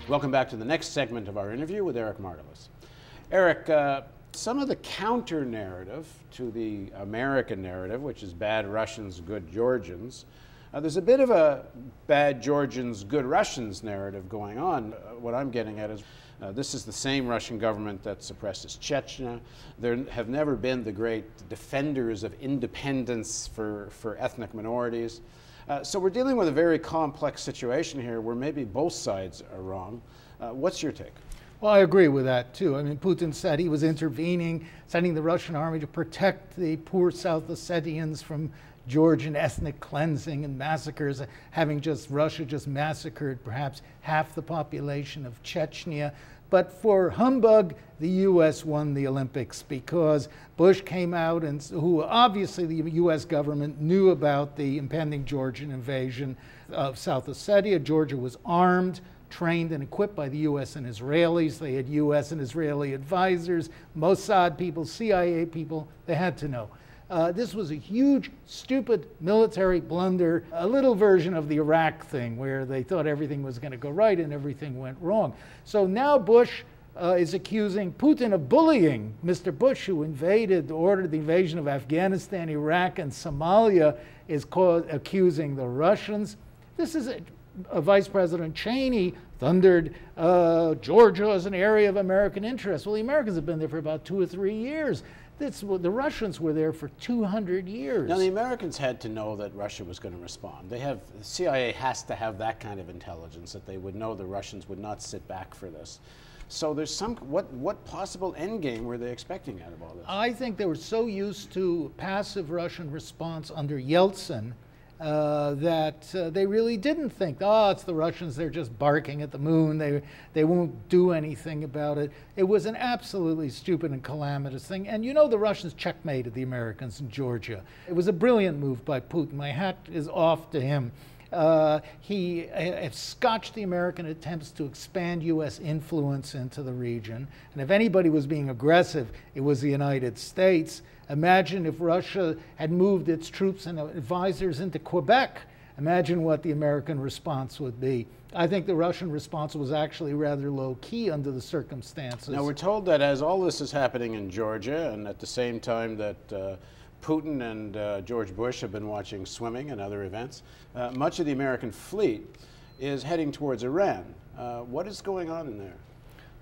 Welcome back to the next segment of our interview with Eric Margolis. Eric, some of the counter-narrative to the American narrative, which is bad Russians, good Georgians, there's a bit of a bad Georgians, good Russians narrative going on. What I'm getting at is this is the same Russian government that suppresses Chechnya. There have never been the great defenders of independence for ethnic minorities. So we're dealing with a very complex situation here where maybe both sides are wrong. What's your take? Well, I agree with that, too. I mean, Putin said he was intervening, sending the Russian army to protect the poor South Ossetians from Georgian ethnic cleansing and massacres, having Russia just massacred perhaps half the population of Chechnya. But for humbug, the U.S. won the Olympics because Bush came out and who obviously the U.S. government knew about the impending Georgian invasion of South Ossetia. Georgia was armed, trained and equipped by the U.S. and Israelis. They had U.S. and Israeli advisors, Mossad people, CIA people. They had to know. This was a huge, stupid military blunder, a little version of the Iraq thing where they thought everything was going to go right and everything went wrong. So now Bush is accusing Putin of bullying Mr. Bush, who ordered the invasion of Afghanistan, Iraq, and Somalia, is accusing the Russians. This is Vice President Cheney thundered Georgia as an area of American interest. Well, the Americans have been there for about 2 or 3 years. The Russians were there for 200 years. Now, the Americans had to know that Russia was going to respond. The CIA has to have that kind of intelligence, that they would know the Russians would not sit back for this. So there's what possible endgame were they expecting out of all this? I think they were so used to passive Russian response under Yeltsin that they really didn't think, oh, it's the Russians, they're just barking at the moon, they won't do anything about it. It was an absolutely stupid and calamitous thing. And you know, the Russians checkmated the Americans in Georgia. It was a brilliant move by Putin. My hat is off to him. He scotched the American attempts to expand U.S. influence into the region. And if anybody was being aggressive, it was the United States. Imagine if Russia had moved its troops and advisors into Quebec. Imagine what the American response would be. I think the Russian response was actually rather low-key under the circumstances. Now, we're told that as all this is happening in Georgia, and at the same time that Putin and George Bush have been watching swimming and other events, much of the American fleet is heading towards Iran. What is going on in there?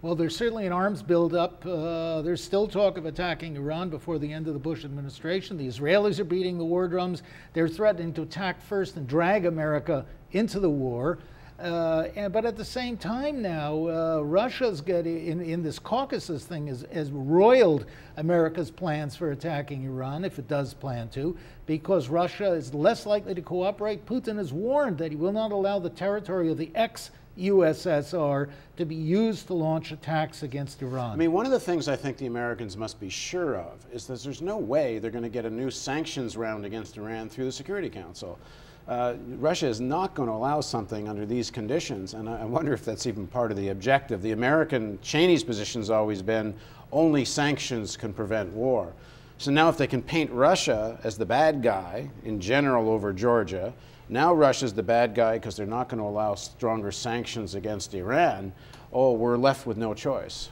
Well, there's certainly an arms buildup. There's still talk of attacking Iran before the end of the Bush administration. The Israelis are beating the war drums. They're threatening to attack first and drag America into the war. But at the same time now, Russia's getting, in this Caucasus thing, has roiled America's plans for attacking Iran, if it does plan to, because Russia is less likely to cooperate. Putin has warned that he will not allow the territory of the ex-USSR to be used to launch attacks against Iran. I mean, one of the things I think the Americans must be sure of is that there's no way they're going to get a new sanctions round against Iran through the Security Council. Russia is not going to allow something under these conditions, and I wonder if that's even part of the objective. The American Cheney's position has always been only sanctions can prevent war. So now if they can paint Russia as the bad guy in general over Georgia, now Russia's the bad guy because they're not going to allow stronger sanctions against Iran, oh, we're left with no choice.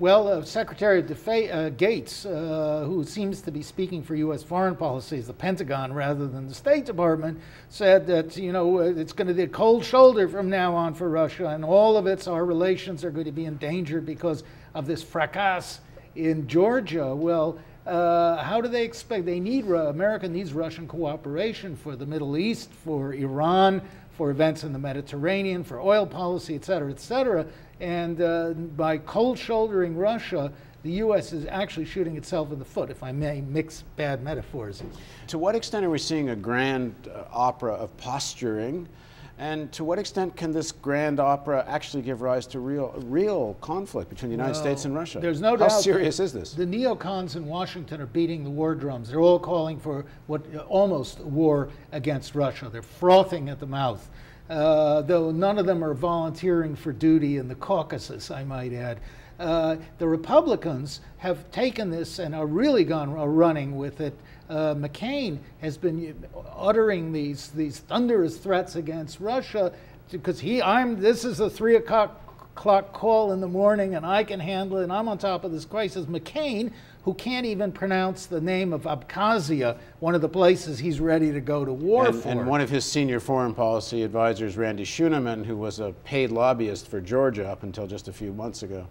Well, Secretary of Gates, who seems to be speaking for U.S. foreign policy, the Pentagon rather than the State Department, said that, you know, it's going to be a cold shoulder from now on for Russia, and all of our relations are going to be in danger because of this fracas in Georgia. Well, how do they expect? America needs Russian cooperation for the Middle East, for Iran, for events in the Mediterranean, for oil policy, et cetera, et cetera. And by cold shouldering Russia, the U.S. is actually shooting itself in the foot, if I may mix bad metaphors. To what extent are we seeing a grand opera of posturing? And to what extent can this grand opera actually give rise to real conflict between the United States and Russia? There's no doubt. How serious is this? The neocons in Washington are beating the war drums. They're all calling for almost war against Russia. They're frothing at the mouth. Though none of them are volunteering for duty in the Caucasus, I might add. The Republicans have taken this and are really running with it. McCain has been uttering these thunderous threats against Russia because this is the 3 o'clock o'clock call in the morning and I can handle it and I'm on top of this crisis. McCain, who can't even pronounce the name of Abkhazia, one of the places he's ready to go to war for. And one of his senior foreign policy advisors, Randy Schuneman, who was a paid lobbyist for Georgia up until just a few months ago.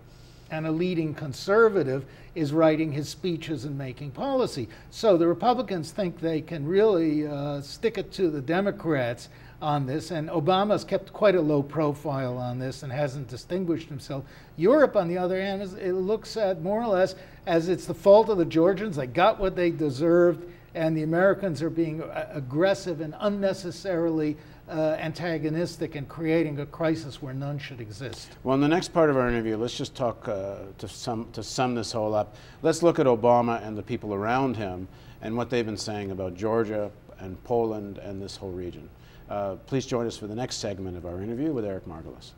And a leading conservative is writing his speeches and making policy. So the Republicans think they can really stick it to the Democrats on this, and Obama's kept quite a low profile on this and hasn't distinguished himself. Europe, on the other hand, it looks at more or less as it's the fault of the Georgians. They got what they deserved, and the Americans are being aggressive and unnecessarily antagonistic and creating a crisis where none should exist. Well, in the next part of our interview, let's just talk to sum this whole up. Let's look at Obama and the people around him and what they've been saying about Georgia and Poland and this whole region. Please join us for the next segment of our interview with Eric Margolis.